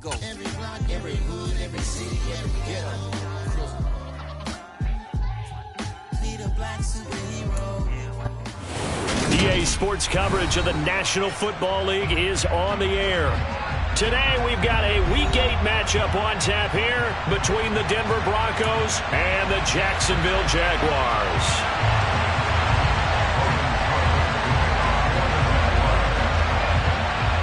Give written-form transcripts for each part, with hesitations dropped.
go. Every block, every hood, every city, every ghetto. Be the black superhero. EA Sports coverage of the National Football League is on the air. Today we've got a Week 8 matchup on tap here between the Denver Broncos and the Jacksonville Jaguars.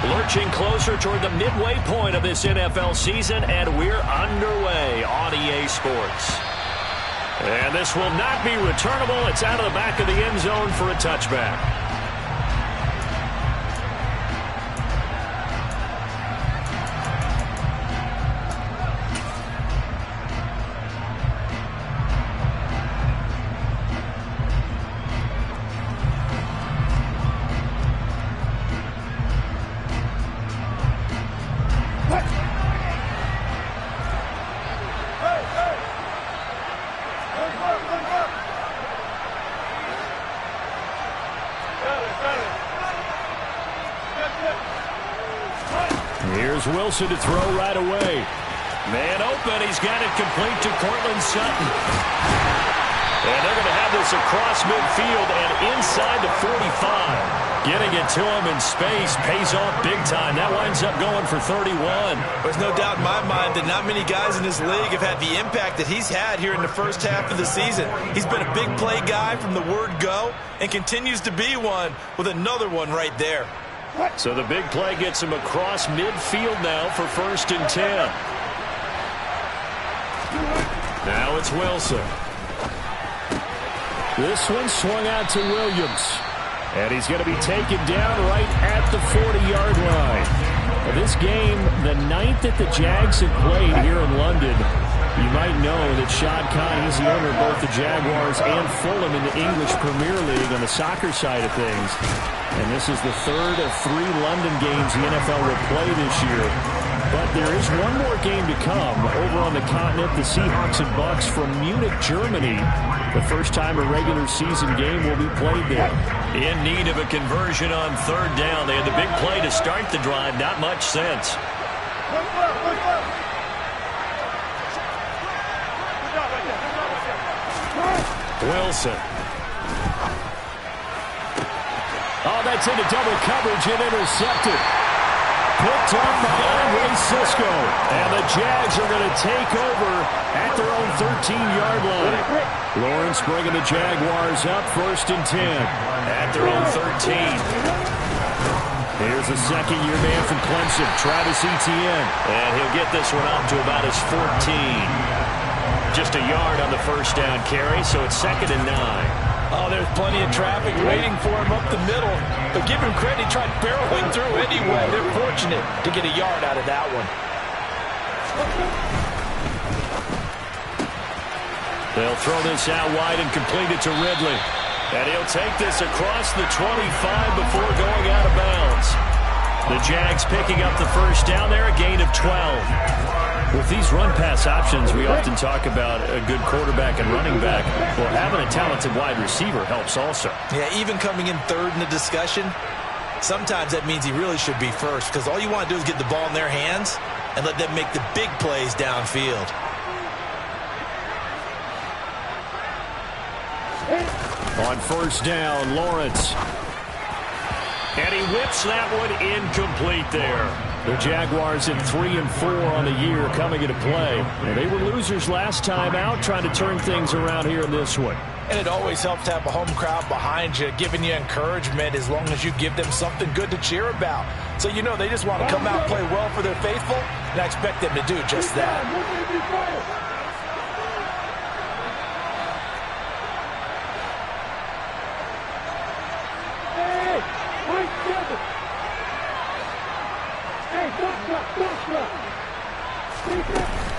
Lurching closer toward the midway point of this NFL season, and we're underway on EA Sports. And this will not be returnable. It's out of the back of the end zone for a touchback. Here's Wilson to throw right away. Man open. He's got it complete to Courtland Sutton. And they're going to have this across midfield and inside the 45. Getting it to him in space pays off big time. That winds up going for 31. There's no doubt in my mind that not many guys in this league have had the impact that he's had here in the first half of the season. He's been a big play guy from the word go and continues to be one with another one right there. So the big play gets him across midfield now for 1st and 10. Now it's Wilson. This one swung out to Williams. And he's going to be taken down right at the 40-yard line. Now this game, the 9th that the Jags have played here in London. You might know that Shad Khan, he's the owner of both the Jaguars and Fulham in the English Premier League on the soccer side of things. And this is the 3rd of 3 London games the NFL will play this year. But there is one more game to come over on the continent. The Seahawks and Bucks from Munich, Germany. The first time a regular season game will be played there. In need of a conversion on 3rd down. They had the big play to start the drive. Not much sense. Wilson. Oh, that's into double coverage and intercepted. Picked up by Andre Cisco. And the Jags are going to take over at their own 13-yard line. Lawrence bringing the Jaguars up 1st and 10. At their own 13. Here's a second-year man from Clemson, Travis Etienne. And he'll get this one up to about his 14. Just a yard on the 1st down carry, so it's 2nd and 9. Oh, there's plenty of traffic waiting for him up the middle. But give him credit, he tried barreling through anyway. They're fortunate to get a yard out of that one. They'll throw this out wide and complete it to Ridley. And he'll take this across the 25 before going out of bounds. The Jags picking up the 1st down there, a gain of 12. With these run-pass options, we often talk about a good quarterback and running back. Well, having a talented wide receiver helps also. Yeah, even coming in 3rd in the discussion, sometimes that means he really should be 1st because all you want to do is get the ball in their hands and let them make the big plays downfield. On 1st down, Lawrence. And he whips that one incomplete there. The Jaguars at 3-4 on the year coming into play. And they were losers last time out, trying to turn things around here in this one. And it always helps to have a home crowd behind you, giving you encouragement as long as you give them something good to cheer about. So you know they just want to come out and play well for their faithful, and I expect them to do just that.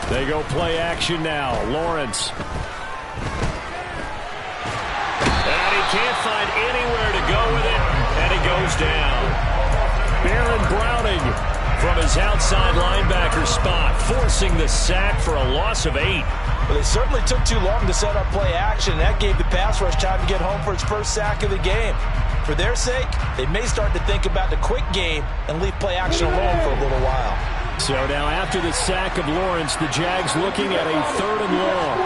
They go play action now. Lawrence. And he can't find anywhere to go with it, and he goes down. Baron Browning from his outside linebacker spot, forcing the sack for a loss of 8. Well, they certainly took too long to set up play action. That gave the pass rush time to get home for its first sack of the game. For their sake, they may start to think about the quick game and leave play action alone for a little while. So now after the sack of Lawrence, the Jags looking at a 3rd and long.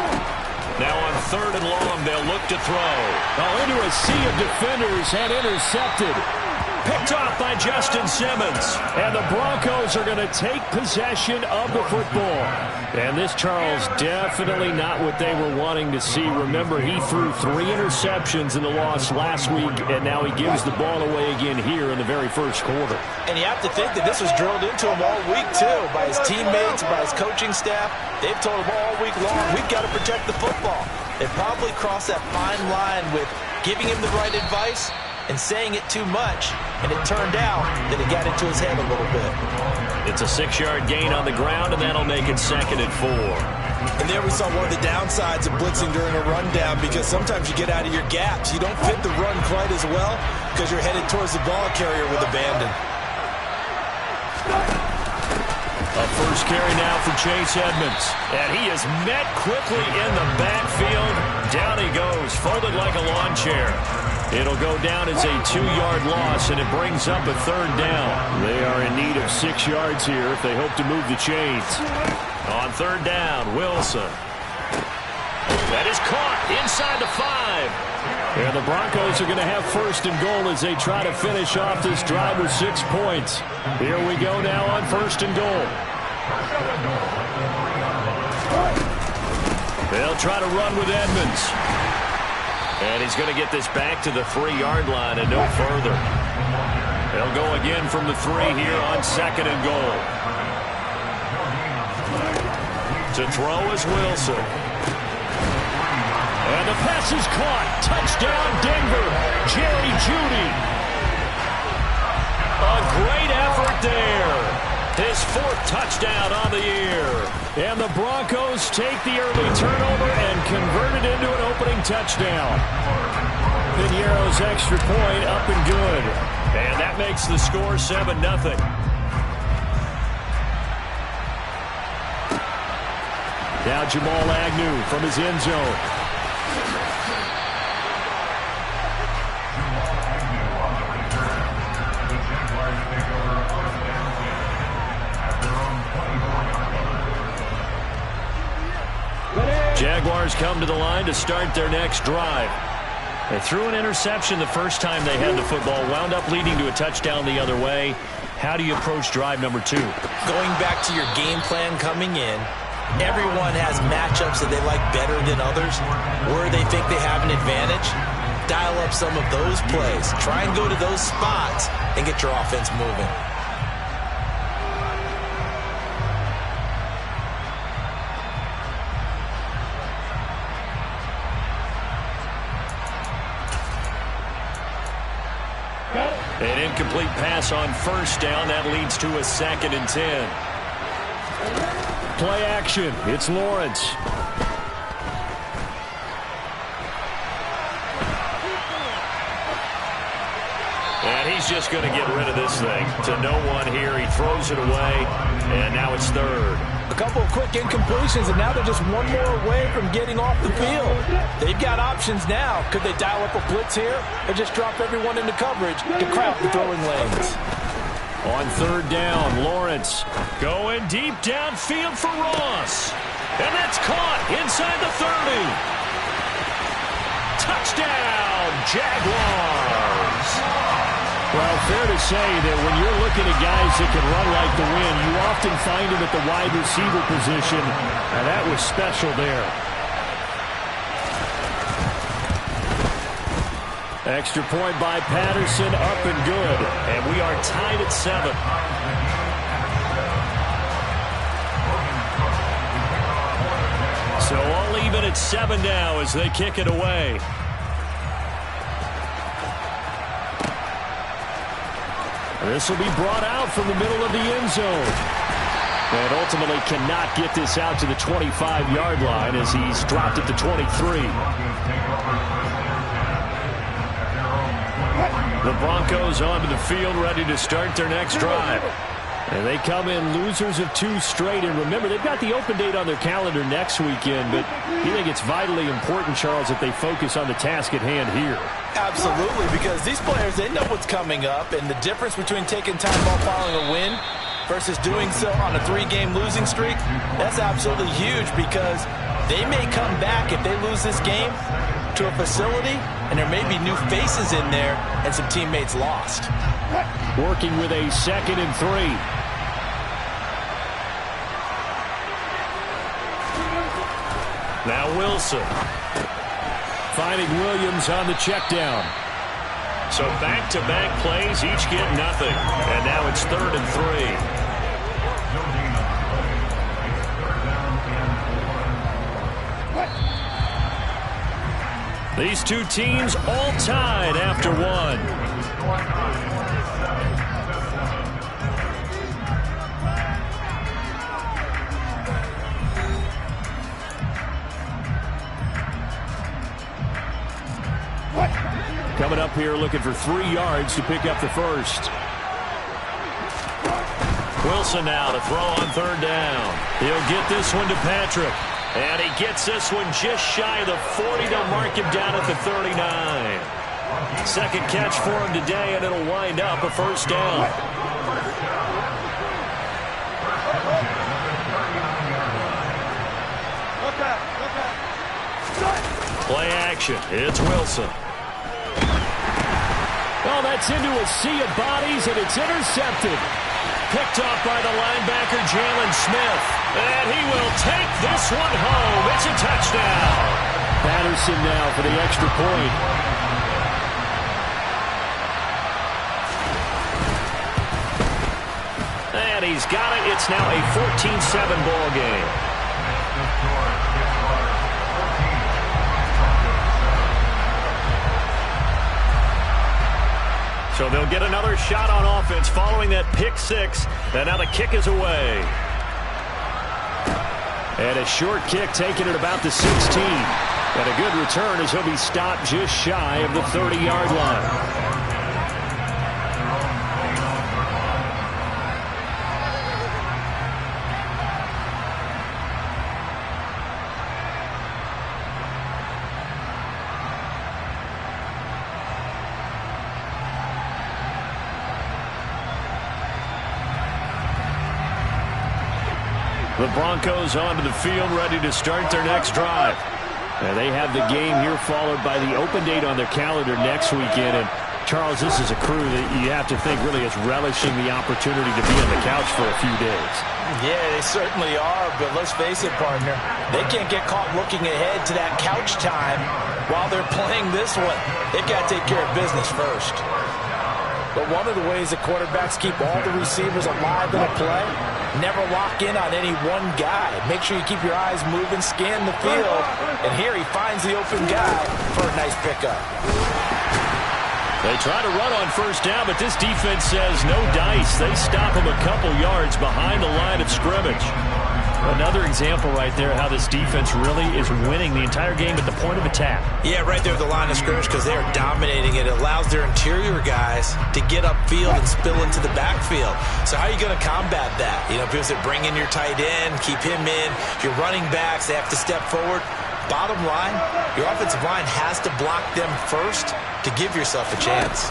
Now on 3rd and long, they'll look to throw. Into a sea of defenders and intercepted. Picked off by Justin Simmons. And the Broncos are going to take possession of the football. And this, Charles, definitely not what they were wanting to see. Remember, he threw 3 interceptions in the loss last week, and now he gives the ball away again here in the very first quarter. And you have to think that this was drilled into him all week, too, by his teammates, by his coaching staff. They've told him all week long, we've got to protect the football. They probably crossed that fine line with giving him the right advice and saying it too much, and it turned out that it got into his head a little bit. It's a 6-yard gain on the ground, and that'll make it 2nd and 4. And there we saw one of the downsides of blitzing during a rundown, because sometimes you get out of your gaps. You don't fit the run quite as well because you're headed towards the ball carrier with abandon. A first carry now for Chase Edmonds. And he is met quickly in the backfield. Down he goes, folded like a lawn chair. It'll go down as a 2-yard loss, and it brings up a 3rd down. They are in need of 6 yards here if they hope to move the chains. On 3rd down, Wilson. That is caught inside the 5. And the Broncos are going to have 1st and goal as they try to finish off this drive with 6 points. Here we go now on 1st and goal. They'll try to run with Edmonds. And he's going to get this back to the 3-yard line and no further. They'll go again from the 3 here on 2nd and goal. To throw is Wilson. And the pass is caught. Touchdown, Denver. Jerry Jeudy. A great effort there. His 4th touchdown on the year. And the Broncos take the early turnover and convert it into an opening touchdown. Piñeiro's extra point up and good. And that makes the score 7-0. Now Jamal Agnew from his end zone. Jaguars come to the line to start their next drive. They threw an interception the first time they had the football, wound up leading to a touchdown the other way. How do you approach drive number 2? Going back to your game plan coming in, everyone has matchups that they like better than others. Where they think they have an advantage, dial up some of those plays. Try and go to those spots and get your offense moving. An incomplete pass on 1st down. That leads to a 2nd and 10. Play action. It's Lawrence. And he's just going to get rid of this thing. To no one here. He throws it away. And now it's 3rd. A couple of quick incompletions, and now they're just one more away from getting off the field. They've got options now. Could they dial up a blitz here or just drop everyone into coverage to crowd the throwing lanes? On 3rd down, Lawrence going deep downfield for Ross. And that's caught inside the 30. Touchdown, Jaguars. Well, fair to say that when you're looking at guys that can run like the wind, you often find them at the wide receiver position, and that was special there. Extra point by Patterson, up and good. And we are tied at 7. So all even at 7 now as they kick it away. This will be brought out from the middle of the end zone. And ultimately cannot get this out to the 25-yard line as he's dropped at the 23. The Broncos onto the field ready to start their next drive. And they come in losers of 2 straight. And remember, they've got the open date on their calendar next weekend. But you think it's vitally important, Charles, that they focus on the task at hand here. Absolutely, because these players, they know what's coming up. And the difference between taking time off following a win versus doing so on a 3-game losing streak, that's absolutely huge because they may come back if they lose this game to a facility and there may be new faces in there and some teammates lost. Working with a 2nd and 3. Now Wilson. Finding Williams on the check down. So back-to-back plays, each get nothing. And now it's 3rd and 3. These two teams all tied after one. Coming up here looking for 3 yards to pick up the first. Wilson now to throw on 3rd down. He'll get this one to Patrick. And he gets this one just shy of the 40 to mark him down at the 39. Second catch for him today, and it'll wind up a first down. Play action. It's Wilson. Oh, that's into a sea of bodies, and it's intercepted. Picked off by the linebacker, Jalen Smith. And he will take this one home. It's a touchdown. Patterson now for the extra point. And he's got it. It's now a 14-7 ball game. So they'll get another shot on offense following that pick 6. And now the kick is away. And a short kick taken at about the 16. And a good return as he'll be stopped just shy of the 30-yard line. The Broncos onto the field, ready to start their next drive. And they have the game here followed by the open date on their calendar next weekend. And Charles, this is a crew that you have to think really is relishing the opportunity to be on the couch for a few days. Yeah, they certainly are, but let's face it, partner. They can't get caught looking ahead to that couch time while they're playing this one. They've got to take care of business first. But one of the ways that quarterbacks keep all the receivers alive in a play, never lock in on any one guy. Make sure you keep your eyes moving, scan the field, and here he finds the open guy for a nice pickup. They try to run on first down, but this defense says no dice. They stop him a couple yards behind the line of scrimmage. Another example right there how this defense really is winning the entire game at the point of attack. Yeah, right there at the line of scrimmage because they're dominating it. It allows their interior guys to get upfield and spill into the backfield. So how are you going to combat that? You know, because they bring in your tight end, keep him in. Your running backs, they have to step forward. Bottom line, your offensive line has to block them first to give yourself a chance.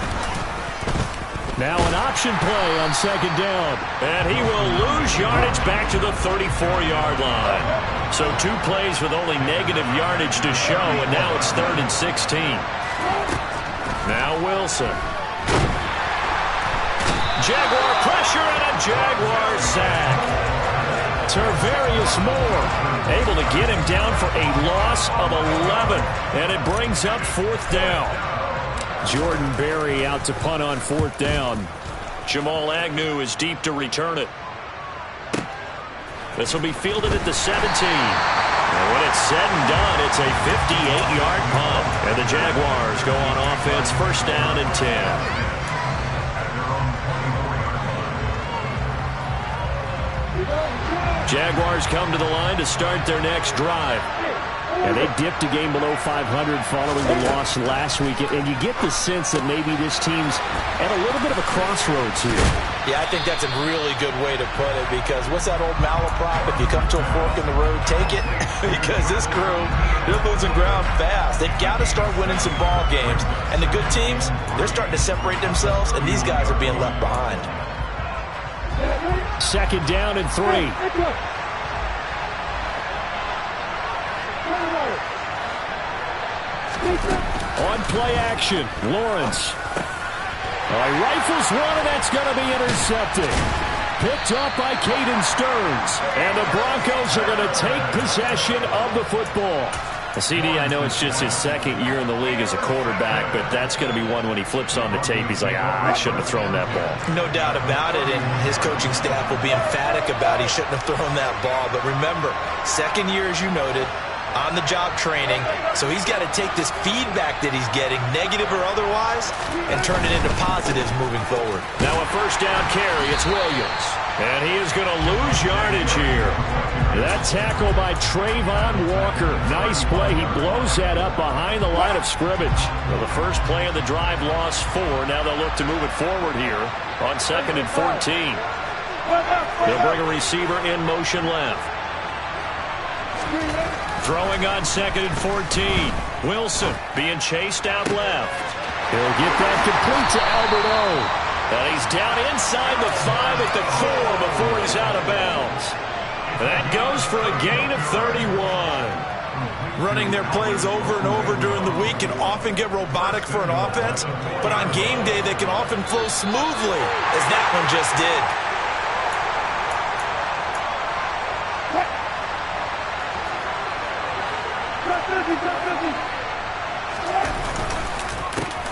Now an option play on second down. And he will lose yardage back to the 34-yard line. So 2 plays with only negative yardage to show, and now it's 3rd and 16. Now Wilson. Jaguar pressure and a Jaguar sack. Tarvarius Moore able to get him down for a loss of 11. And it brings up 4th down. Jordan Berry out to punt on 4th down. Jamal Agnew is deep to return it. This will be fielded at the 17. And when it's said and done, it's a 58-yard punt. And the Jaguars go on offense, 1st down and 10. Jaguars come to the line to start their next drive. And they dipped a game below 500 following the loss last week. And you get the sense that maybe this team's at a little bit of a crossroads here. Yeah, I think that's a really good way to put it because what's that old malaprop? If you come to a fork in the road, take it. Because this crew, they're losing ground fast. They've got to start winning some ball games. And the good teams, they're starting to separate themselves, and these guys are being left behind. second down and 3. On play action, Lawrence. He rifles one, and that's going to be intercepted. Picked up by Caden Stearns. And the Broncos are going to take possession of the football. CD, I know it's just his second year in the league as a quarterback, but that's going to be one when he flips on the tape. He's like, I shouldn't have thrown that ball. No doubt about it, and his coaching staff will be emphatic about he shouldn't have thrown that ball. But remember, second year, as you noted, on-the-job training, so he's got to take this feedback that he's getting, negative or otherwise, and turn it into positives moving forward. Now a first down carry, it's Williams. And he is going to lose yardage here. That tackle by Trayvon Walker. Nice play. He blows that up behind the line of scrimmage. Well, the first play of the drive lost 4. Now they'll look to move it forward here on 2nd and 14. They'll bring a receiver in motion left. Throwing on 2nd and 14. Wilson being chased out left. He'll get that complete to Albert O. And he's down inside the 5 at the 4 before he's out of bounds. That goes for a gain of 31. Running their plays over and over during the week can often get robotic for an offense, but on game day they can often flow smoothly, as that one just did.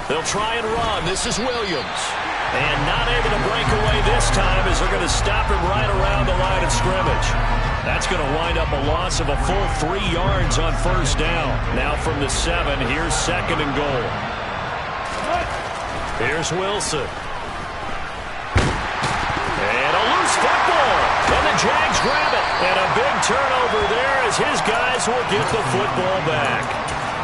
They'll try and run. This is Williams. And not able to break away this time as they're going to stop him right around the line of scrimmage. That's going to wind up a loss of a full 3 yards on first down. Now from the 7, here's 2nd and goal. Here's Wilson. And a loose football. And the Jags grab it. And a big turnover there as his guys will get the football back.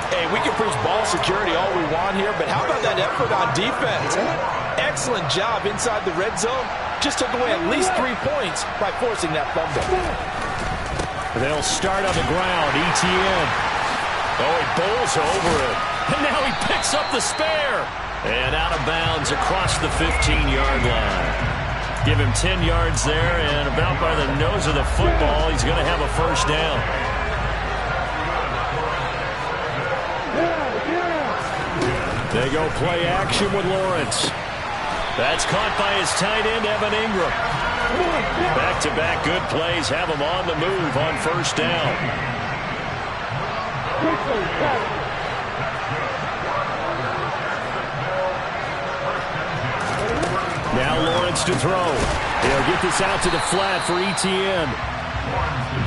Hey, we can preach ball security all we want here, but how about that effort on defense? Excellent job inside the red zone. Just took away at least 3 points by forcing that fumble. They'll start on the ground. Etienne. Oh, he bowls over it. And now he picks up the spare. And out of bounds across the 15-yard line. Give him 10 yards there, and about by the nose of the football, he's going to have a first down. They go play action with Lawrence. That's caught by his tight end, Evan Ingram. Back-to-back good plays have him on the move on first down. Now Lawrence to throw. He'll get this out to the flat for Etienne.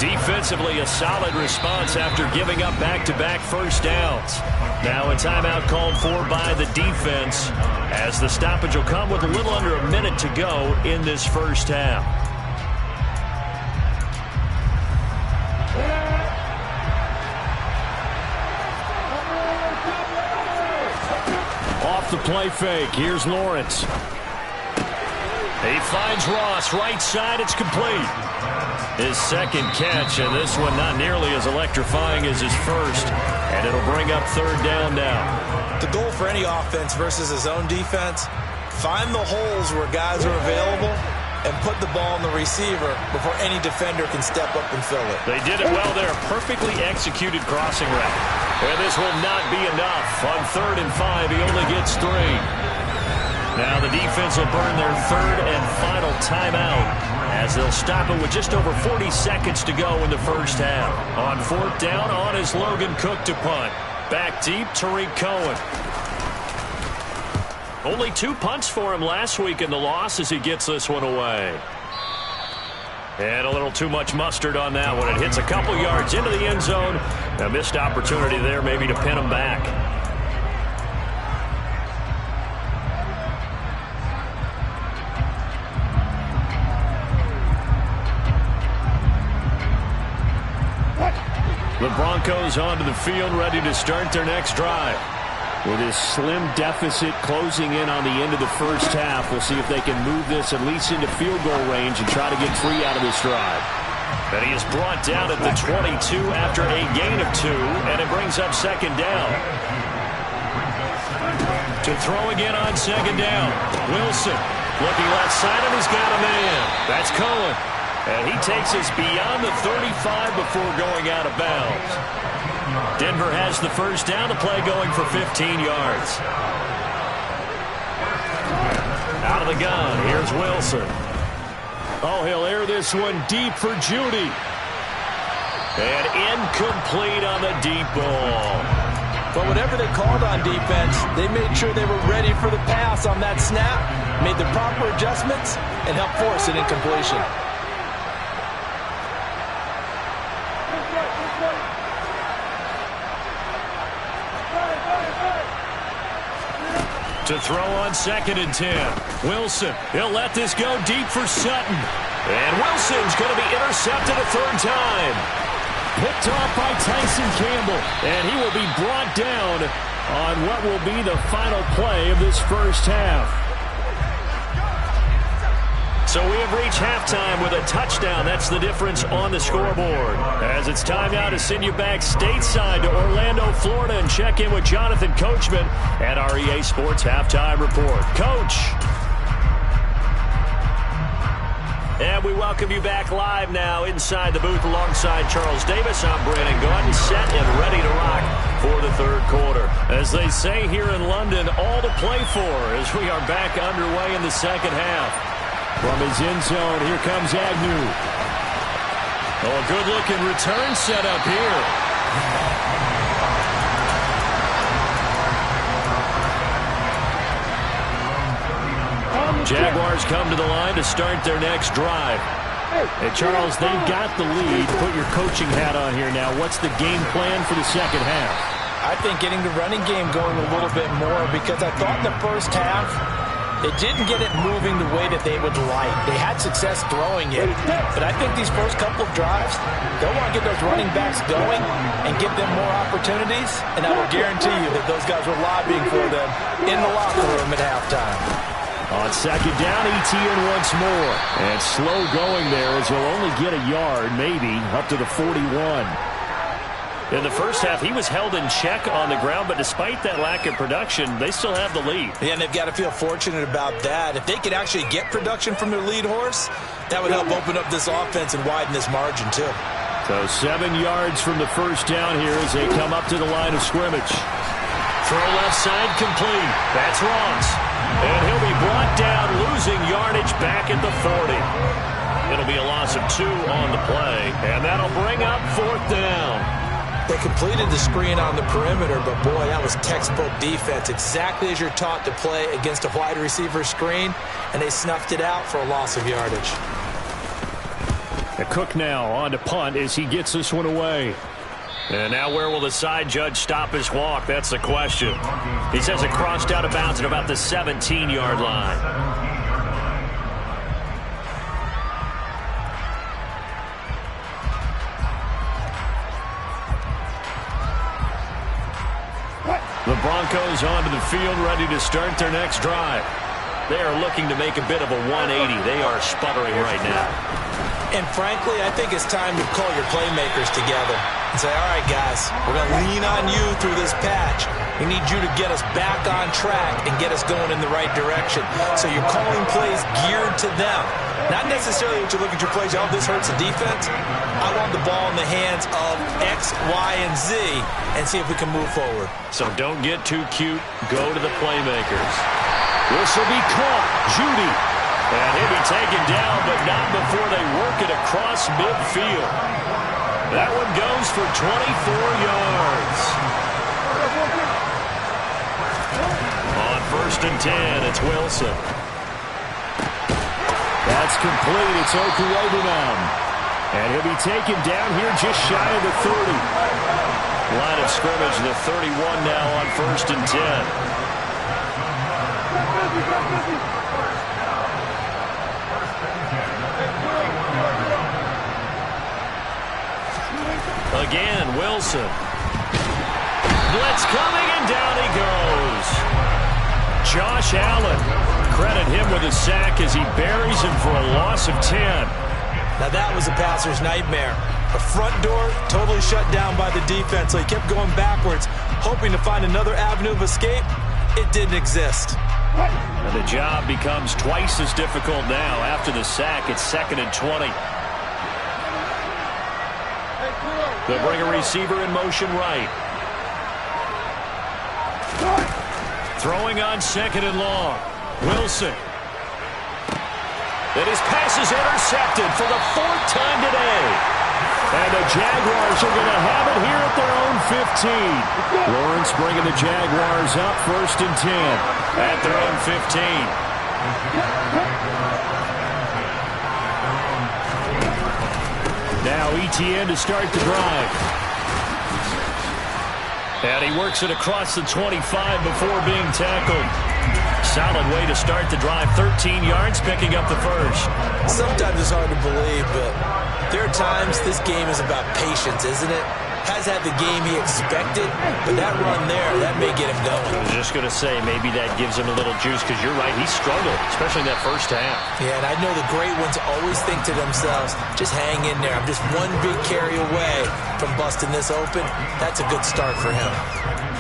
Defensively, a solid response after giving up back-to-back first downs. Now a timeout called for by the defense as the stoppage will come with a little under a minute to go in this first half. Off the play fake. Here's Lawrence. He finds Ross right side. It's complete. His second catch, and this one not nearly as electrifying as his first. And it'll bring up third down now. The goal for any offense versus his own defense, find the holes where guys are available and put the ball in the receiver before any defender can step up and fill it. They did it well there. Perfectly executed crossing route. And this will not be enough. On 3rd and 5, he only gets 3. Now the defense will burn their third and final timeout as they'll stop it with just over 40 seconds to go in the first half. On 4th down, on is Logan Cook to punt. Back deep, Tariq Cohen. Only 2 punts for him last week in the loss as he gets this one away. And a little too much mustard on that one. It hits a couple yards into the end zone. A missed opportunity there maybe to pin him back. The Broncos onto the field, ready to start their next drive. With his slim deficit closing in on the end of the first half, we'll see if they can move this at least into field goal range and try to get 3 out of this drive. And he is brought down at the 22 after a gain of 2, and it brings up 2nd down. To throw again on 2nd down, Wilson. Looking left side, and he's got a man. That's Cohen. And he takes us beyond the 35 before going out of bounds. Denver has the first down. The play going for 15 yards. Out of the gun, here's Wilson. Oh, he'll air this one deep for Judy. And incomplete on the deep ball. But whatever they called on defense, they made sure they were ready for the pass on that snap, made the proper adjustments, and helped force an incompletion. To throw on 2nd and 10. Wilson, he'll let this go deep for Sutton. And Wilson's going to be intercepted a third time. Picked off by Tyson Campbell. And he will be brought down on what will be the final play of this first half. So we have reached halftime with a touchdown. That's the difference on the scoreboard. As it's time now to send you back stateside to Orlando, Florida, and check in with Jonathan Coachman at our EA Sports Halftime Report. Coach. And we welcome you back live now inside the booth alongside Charles Davis. I'm Brandon Gaudin, set and ready to rock for the third quarter. As they say here in London, all to play for as we are back underway in the second half. From his end zone, here comes Agnew. Oh, a good-looking return set up here. Jaguars come to the line to start their next drive. Hey, Charles, they've got the lead. Put your coaching hat on here now. What's the game plan for the second half? I think getting the running game going a little bit more, because I thought in the first half they didn't get it moving the way that they would like. They had success throwing it, but I think these first couple of drives, they'll want to get those running backs going and give them more opportunities, and I will guarantee you that those guys were lobbying for them in the locker room at halftime. On second down, Etienne once more. And slow going there as he'll only get a yard, maybe, up to the 41. In the first half, he was held in check on the ground, but despite that lack of production, they still have the lead. Yeah, and they've got to feel fortunate about that. If they could actually get production from their lead horse, that would help open up this offense and widen this margin, too. So 7 yards from the first down here as they come up to the line of scrimmage. Throw left side complete. That's Ross. And he'll be brought down, losing yardage back at the 40. It'll be a loss of 2 on the play, and that'll bring up 4th down. They completed the screen on the perimeter, but boy, that was textbook defense. Exactly as you're taught to play against a wide receiver screen, and they snuffed it out for a loss of yardage. Cook now on to punt as he gets this one away. And now where will the side judge stop his walk? That's the question. He says it crossed out of bounds at about the 17-yard line. The Broncos onto the field, ready to start their next drive. They are looking to make a bit of a 180. They are sputtering right now. And frankly, I think it's time to call your playmakers together and say, all right, guys, we're going to lean on you through this patch. We need you to get us back on track and get us going in the right direction. So you're calling plays geared to them. Not necessarily that you look at your plays, oh, this hurts the defense. I want the ball in the hands of X, Y, and Z and see if we can move forward. So don't get too cute. Go to the playmakers. This will be caught. Judy. And he'll be taken down, but not before they work it across midfield. That one goes for 24 yards. On 1st and 10, it's Wilson. That's complete. It's Okuwebunam. And he'll be taken down here just shy of the 30. Line of scrimmage, the 31 now on 1st and 10. Again, Wilson. Blitz coming, and down he goes. Josh Allen. Credit him with a sack as he buries him for a loss of 10. Now that was a passer's nightmare. The front door totally shut down by the defense, so he kept going backwards, hoping to find another avenue of escape. It didn't exist. And the job becomes twice as difficult now. After the sack, it's 2nd and 20. They'll bring a receiver in motion right. Throwing on 2nd and long. Wilson. And his pass is intercepted for the 4th time today. And the Jaguars are going to have it here at their own 15. Lawrence bringing the Jaguars up 1st and 10 at their own 15. Now Etienne to start the drive. And he works it across the 25 before being tackled. Solid way to start the drive. 13 yards, picking up the first. Sometimes it's hard to believe, but there are times this game is about patience, isn't it? Has had the game he expected, but that run there, that may get him going. I was just going to say, maybe that gives him a little juice, because you're right, he struggled, especially in that first half. Yeah, and I know the great ones always think to themselves, just hang in there. I'm just one big carry away from busting this open. That's a good start for him.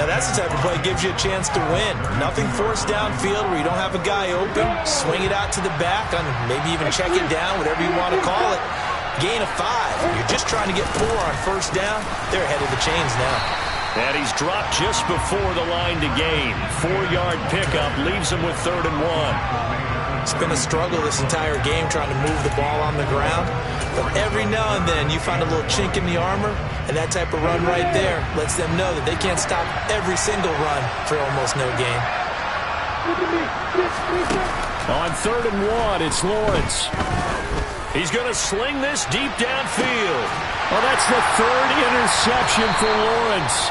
Now, that's the type of play that gives you a chance to win. Nothing forced downfield where you don't have a guy open. Swing it out to the back, on maybe even check it down, whatever you want to call it. Gain of 5. You're just trying to get 4 on first down. They're ahead of the chains now. And he's dropped just before the line to gain. 4-yard pickup leaves him with 3rd and 1. It's been a struggle this entire game trying to move the ball on the ground. But every now and then you find a little chink in the armor, and that type of run right there lets them know that they can't stop every single run for almost no gain. On 3rd and 1, it's Lawrence. He's going to sling this deep downfield. Well, that's the 3rd interception for Lawrence.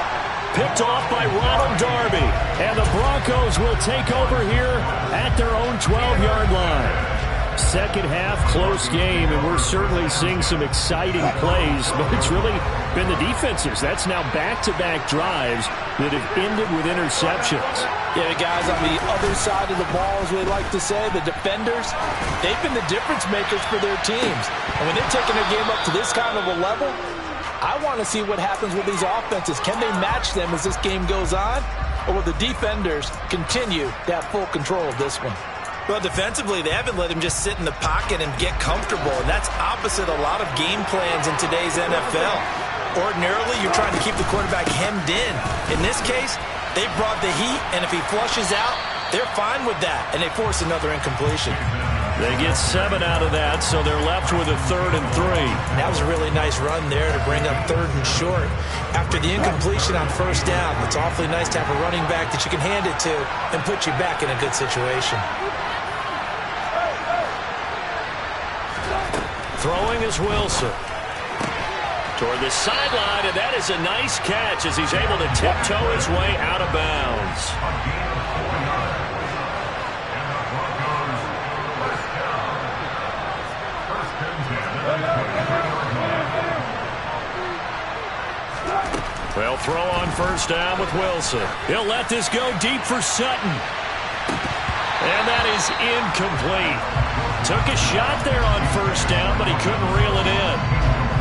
Picked off by Ronald Darby. And the Broncos will take over here at their own 12-yard line. Second half, close game, and we're certainly seeing some exciting plays, but it's really been the defenses. That's now back-to-back drives that have ended with interceptions. Yeah, the guys on the other side of the ball, as we like to say, the defenders, they've been the difference makers for their teams. And when they're taking their game up to this kind of a level, I want to see what happens with these offenses. Can they match them as this game goes on? Or will the defenders continue to have full control of this one? Well, defensively, they haven't let him just sit in the pocket and get comfortable, and that's opposite a lot of game plans in today's NFL. Ordinarily, you're trying to keep the quarterback hemmed in. In this case, they brought the heat, and if he flushes out, they're fine with that, and they force another incompletion. They get 7 out of that, so they're left with a 3rd and 3. That was a really nice run there to bring up 3rd and short. After the incompletion on first down, it's awfully nice to have a running back that you can hand it to and put you back in a good situation. Throwing is Wilson. Toward the sideline, and that is a nice catch as he's able to tiptoe his way out of bounds. They'll throw on first down with Wilson. He'll let this go deep for Sutton. And that is incomplete. Took a shot there on first down, but he couldn't reel it in.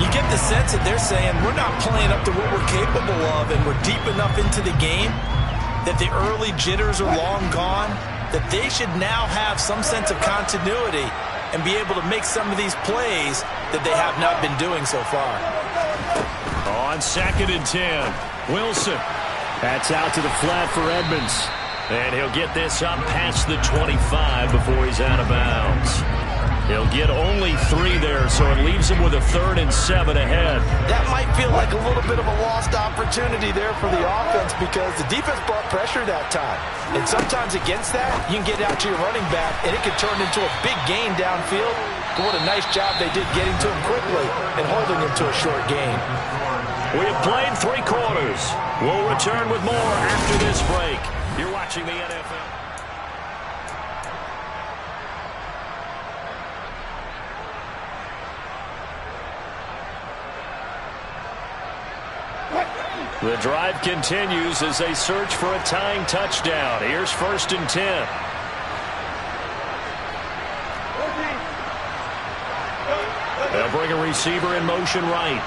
You get the sense that they're saying we're not playing up to what we're capable of, and we're deep enough into the game that the early jitters are long gone, that they should now have some sense of continuity and be able to make some of these plays that they have not been doing so far. On 2nd and 10, Wilson. That's out to the flat for Edmonds. And he'll get this up past the 25 before he's out of bounds. He'll get only 3 there, so it leaves him with a 3rd and 7 ahead. That might feel like a little bit of a lost opportunity there for the offense because the defense brought pressure that time. And sometimes against that, you can get out to your running back, and it can turn into a big gain downfield. But what a nice job they did getting to him quickly and holding him to a short gain. We have played 3 quarters. We'll return with more after this break. You're watching the NFL. The drive continues as they search for a tying touchdown. Here's 1st and 10. They'll bring a receiver in motion right.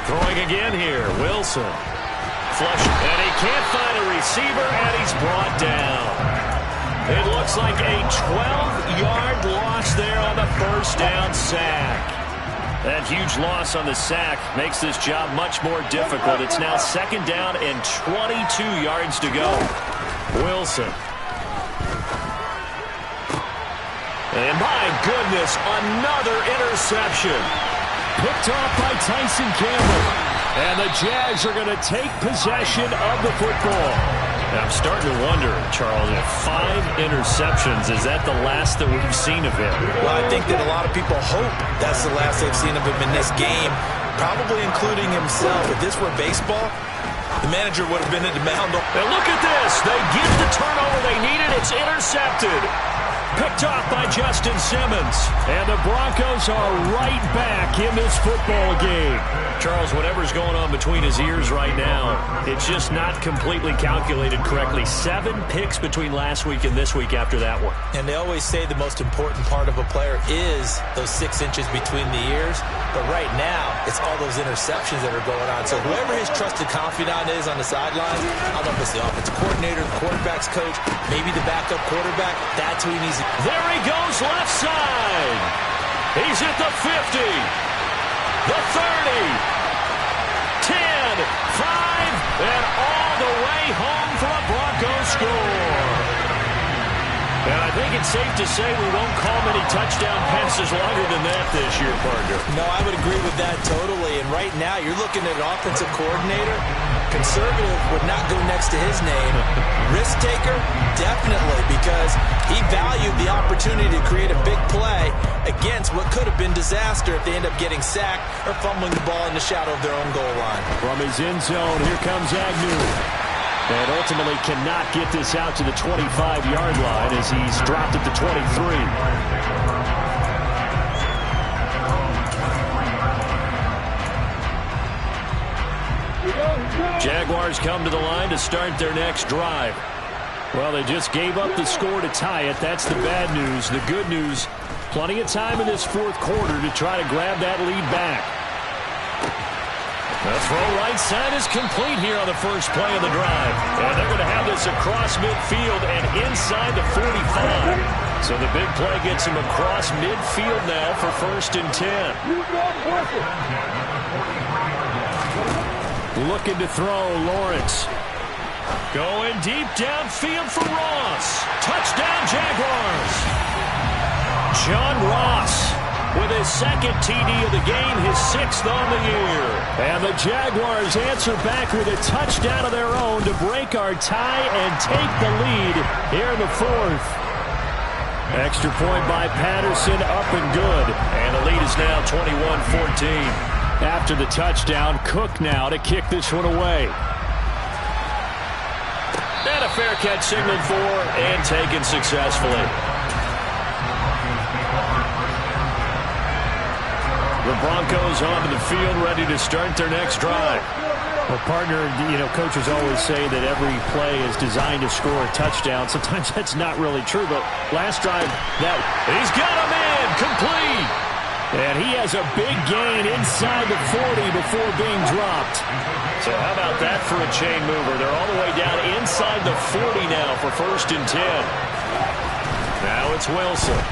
Throwing again here, Wilson. flush. And he can't find a receiver, and he's brought down. It looks like a 12-yard loss there on the first down sack. That huge loss on the sack makes this job much more difficult. It's now second down and 22 yards to go. Wilson. And my goodness, another interception. Picked off by Tyson Campbell. And the Jags are going to take possession of the football. Now, I'm starting to wonder, Charles, if 5 interceptions, is that the last that we've seen of him? Well, I think that a lot of people hope that's the last they've seen of him in this game, probably including himself. If this were baseball, the manager would have been at the mound. And look at this. They get the turnover they needed. It's intercepted. Picked off by Justin Simmons. And the Broncos are right back in this football game. Charles, whatever's going on between his ears right now, it's just not completely calculated correctly. 7 picks between last week and this week after that one. And they always say the most important part of a player is those 6 inches between the ears. But right now, it's all those interceptions that are going on. So whoever his trusted confidant is on the sidelines, I don't know if it's the offensive coordinator, the quarterback's coach, maybe the backup quarterback, that's who he needs to. There he goes left side. He's at the 50. The 30, 10, 5, and all the way home for a Broncos score. And I think it's safe to say we won't call many touchdown passes longer than that this year, partner. No, I would agree with that totally. And right now, you're looking at an offensive coordinator. Conservative would not go next to his name. Risk taker, definitely, because he valued the opportunity to create a big play against what could have been disaster if they end up getting sacked or fumbling the ball in the shadow of their own goal line. From his end zone, here comes Agnew. And ultimately cannot get this out to the 25-yard line as he's dropped at the 23. Jaguars come to the line to start their next drive. Well, they just gave up the score to tie it. That's the bad news. The good news, plenty of time in this fourth quarter to try to grab that lead back. The throw right side is complete here on the first play of the drive. And they're going to have this across midfield and inside the 45. So the big play gets him across midfield now for 1st and 10. Looking to throw, Lawrence. Going deep downfield for Ross. Touchdown, Jaguars. John Ross with his 2nd TD of the game, his 6th on the year. And the Jaguars answer back with a touchdown of their own to break our tie and take the lead here in the 4th. Extra point by Patterson, up and good. And the lead is now 21-14. After the touchdown, Cook now to kick this one away. And a fair catch signaled for and taken successfully. The Broncos onto the field, ready to start their next drive. Well, partner, coaches always say that every play is designed to score a touchdown. Sometimes that's not really true, but last drive, he's got him in, complete. And he has a big gain inside the 40 before being dropped. So how about that for a chain mover? They're all the way down inside the 40 now for 1st and 10. Now it's Wilson.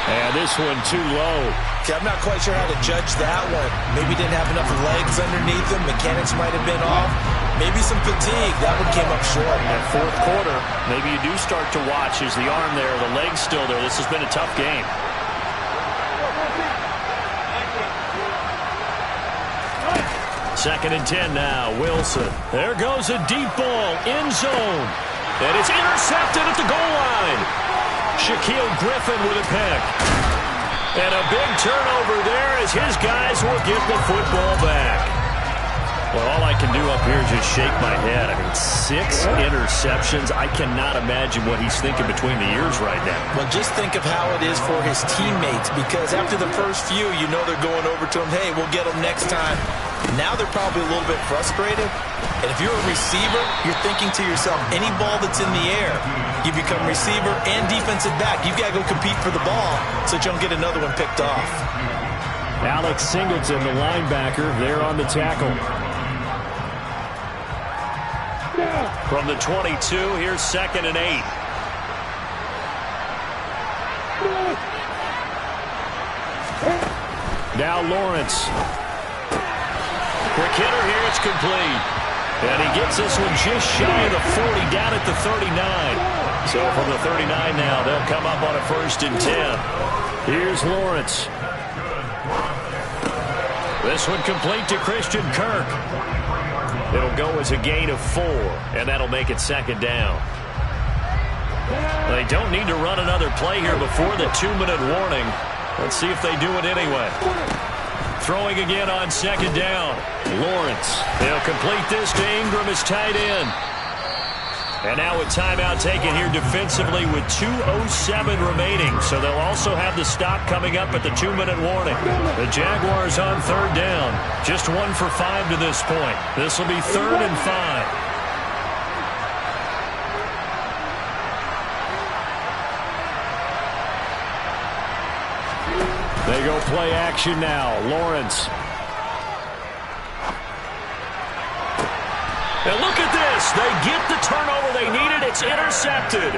And this one too low. Okay, I'm not quite sure how to judge that one. Maybe didn't have enough legs underneath him. Mechanics might have been off. Maybe some fatigue. That one came up short. In that 4th quarter, maybe you do start to watch. Is the arm there, the leg's still there? This has been a tough game. Second and 10 now, Wilson. There goes a deep ball, end zone. And it's intercepted at the goal line. Shaquille Griffin with a pick. And a big turnover there as his guys will get the football back. Well, all I can do up here is just shake my head. I mean, 6 interceptions. I cannot imagine what he's thinking between the ears right now. Well, just think of how it is for his teammates, because after the first few, they're going over to him, hey, we'll get him next time. Now they're probably a little bit frustrated. And if you're a receiver, you're thinking to yourself, any ball that's in the air, you become receiver and defensive back. You've got to go compete for the ball so that you don't get another one picked off. Alex Singleton, the linebacker, there on the tackle. From the 22, here's 2nd and 8. Now Lawrence. Quick hitter here, it's complete. And he gets this one just shy of the 40, down at the 39. So from the 39 now, they'll come up on a 1st and 10. Here's Lawrence. This one complete to Christian Kirk. It'll go as a gain of 4, and that'll make it 2nd down. They don't need to run another play here before the 2-minute warning. Let's see if they do it anyway. Throwing again on 2nd down. Lawrence. They'll complete this to Ingram as tight end. And now a timeout taken here defensively with 2:07 remaining. So they'll also have the stop coming up at the 2-minute warning. The Jaguars on 3rd down. Just 1 for 5 to this point. This will be 3rd and 5. They go play action now. Lawrence. And look at this. They get the turnover they needed. It's intercepted.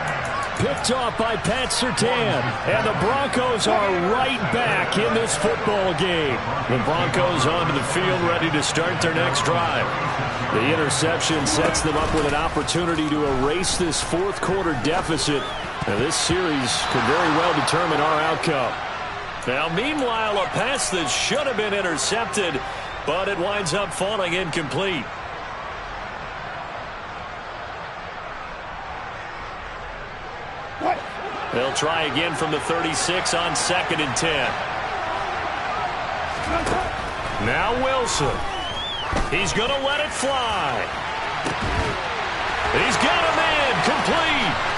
Picked off by Pat Surtain. And the Broncos are right back in this football game. The Broncos onto the field ready to start their next drive. The interception sets them up with an opportunity to erase this 4th quarter deficit. Now this series could very well determine our outcome. Now, meanwhile, a pass that should have been intercepted, but it winds up falling incomplete. They'll try again from the 36 on 2nd and 10. Now Wilson. He's going to let it fly. He's got a man complete.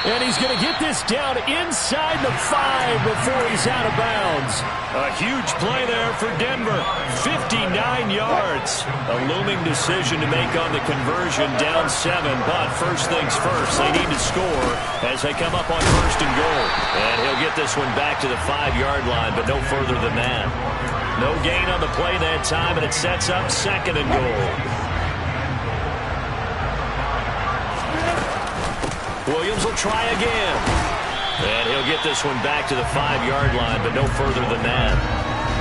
And he's going to get this down inside the 5 before he's out of bounds. A huge play there for Denver. 59 yards. A looming decision to make on the conversion, down 7. But first things first, they need to score as they come up on 1st and goal. And he'll get this one back to the 5-yard line, but no further than that. No gain on the play that time, and it sets up 2nd and goal. Williams will try again. And he'll get this one back to the 5-yard line, but no further than that.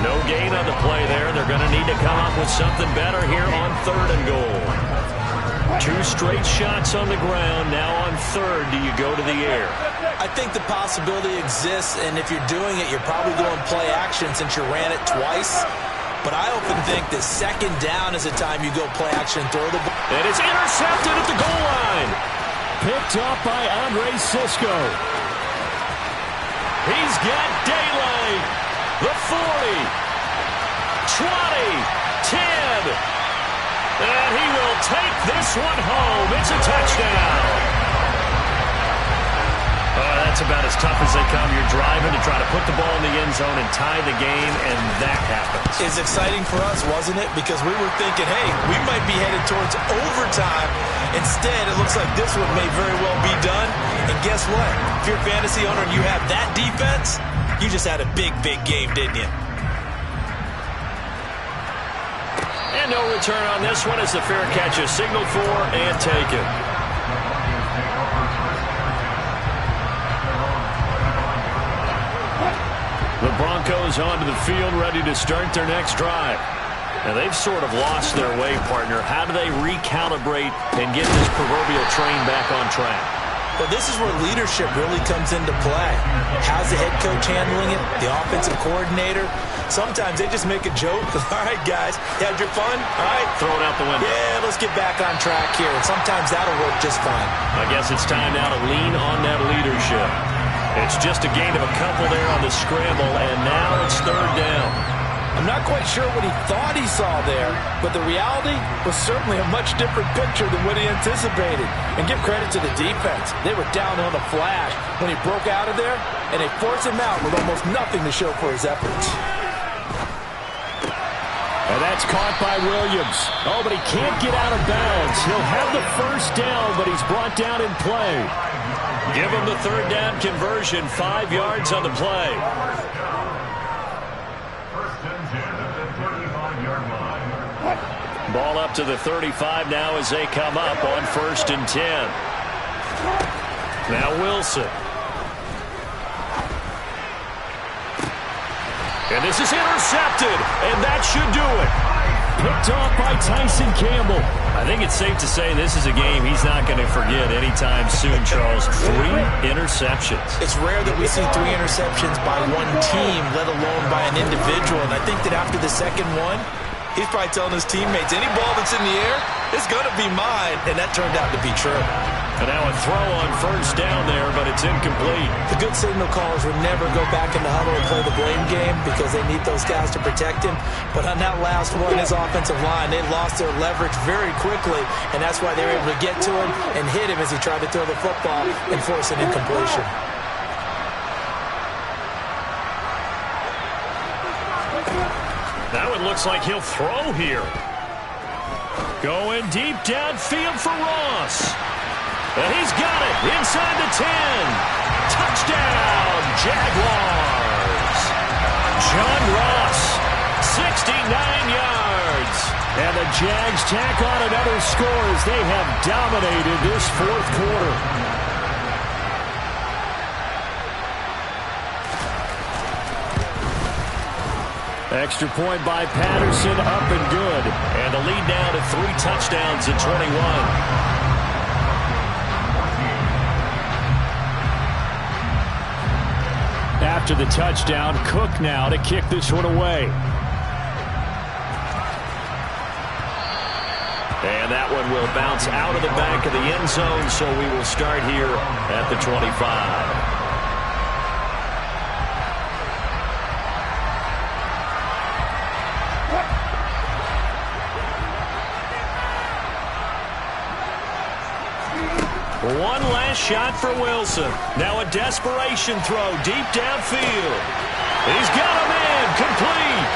No gain on the play there. They're going to need to come up with something better here on 3rd and goal. 2 straight shots on the ground. Now on 3rd, do you go to the air? I think the possibility exists, and if you're doing it, you're probably going play action since you ran it twice. But I often think that 2nd down is the time you go play action and throw the ball. And it's intercepted at the goal line. Picked off by Andre Cisco. He's got daylight. The 40, 20, 10. And he will take this one home. It's a touchdown. That's about as tough as they come. You're driving to try to put the ball in the end zone and tie the game, and that happens. It's exciting for us, wasn't it? Because we were thinking, hey, we might be headed towards overtime. Instead, it looks like this one may very well be done. And guess what? If you're a fantasy owner and you have that defense, you just had a big, big game, didn't you? And no return on this one as the fair catch is signaled for and taken. The Broncos onto the field ready to start their next drive. Now, they've sort of lost their way, partner. How do they recalibrate and get this proverbial train back on track? Well, this is where leadership really comes into play. How's the head coach handling it? The offensive coordinator? Sometimes they just make a joke. All right, guys, you had your fun? All right. Throw it out the window. Yeah, let's get back on track here. And sometimes that'll work just fine. I guess it's time now to lean on that leadership. It's just a gain of a couple there on the scramble, and now it's 3rd down. I'm not quite sure what he thought he saw there, but the reality was certainly a much different picture than what he anticipated. And give credit to the defense. They were down on the flash when he broke out of there, and they forced him out with almost nothing to show for his efforts. And that's caught by Williams. Oh, but he can't get out of bounds. He'll have the 1st down, but he's brought down in play. Give him the 3rd down conversion, 5 yards on the play. Ball up to the 35 now as they come up on 1st and 10. Now Wilson. And this is intercepted, and that should do it. Picked off by Tyson Campbell. I think it's safe to say this is a game he's not going to forget anytime soon, Charles. 3 interceptions. It's rare that we see 3 interceptions by one team, let alone by an individual. And I think that after the second one, he's probably telling his teammates, any ball that's in the air, it's going to be mine. And that turned out to be true. And now a throw on 1st down there, but it's incomplete. The good signal callers would never go back in the huddle and play the blame game because they need those guys to protect him. But on that last one, his offensive line, they lost their leverage very quickly, and that's why they were able to get to him and hit him as he tried to throw the football and force an incompletion. Now it looks like he'll throw here. Going deep downfield for Ross. And he's got it inside the 10. Touchdown, Jaguars. John Ross, 69 yards. And the Jags tack on another score as they have dominated this 4th quarter. Extra point by Patterson, up and good. And the lead now to 3 touchdowns at 21. After the touchdown, Cook now to kick this one away. And that one will bounce out of the back of the end zone, so we will start here at the 25. One last shot for Wilson. Now a desperation throw deep downfield. He's got him in, complete.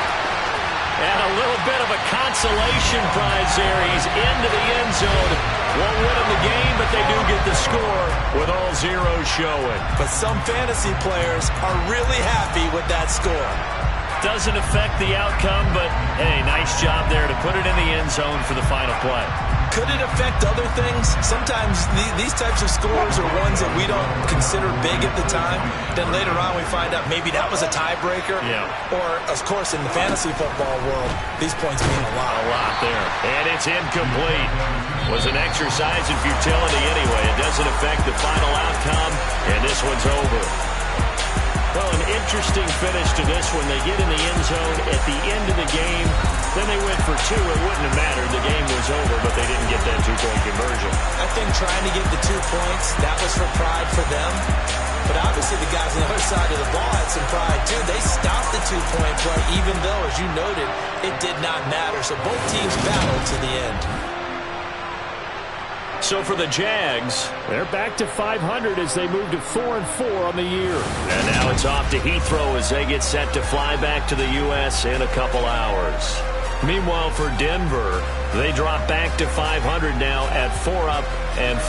And a little bit of a consolation prize there. He's into the end zone. Won't win him the game, but they do get the score with all zeros showing. But some fantasy players are really happy with that score. Doesn't affect the outcome, but hey, nice job there to put it in the end zone for the final play. Could it affect other things? Sometimes these types of scores are ones that we don't consider big at the time. Then later on we find out maybe that was a tiebreaker. Yeah. Or, of course, in the fantasy football world, these points mean a lot. A lot there. And it's incomplete. Was an exercise in futility anyway. It doesn't affect the final outcome, and this one's over. Well, an interesting finish to this one. They get in the end zone at the end of the game. Then they went for 2. It wouldn't have mattered. The game was over, but they didn't get that 2-point conversion. I think trying to get the 2 points, that was for pride for them. But obviously the guys on the other side of the ball had some pride, too. They stopped the 2-point play, even though, as you noted, it did not matter. So both teams battled to the end. So for the Jags, they're back to 500 as they move to 4-4 on the year. And now it's off to Heathrow as they get set to fly back to the U.S. in a couple hours. Meanwhile, for Denver, they drop back to 500 now at 4 up and 4.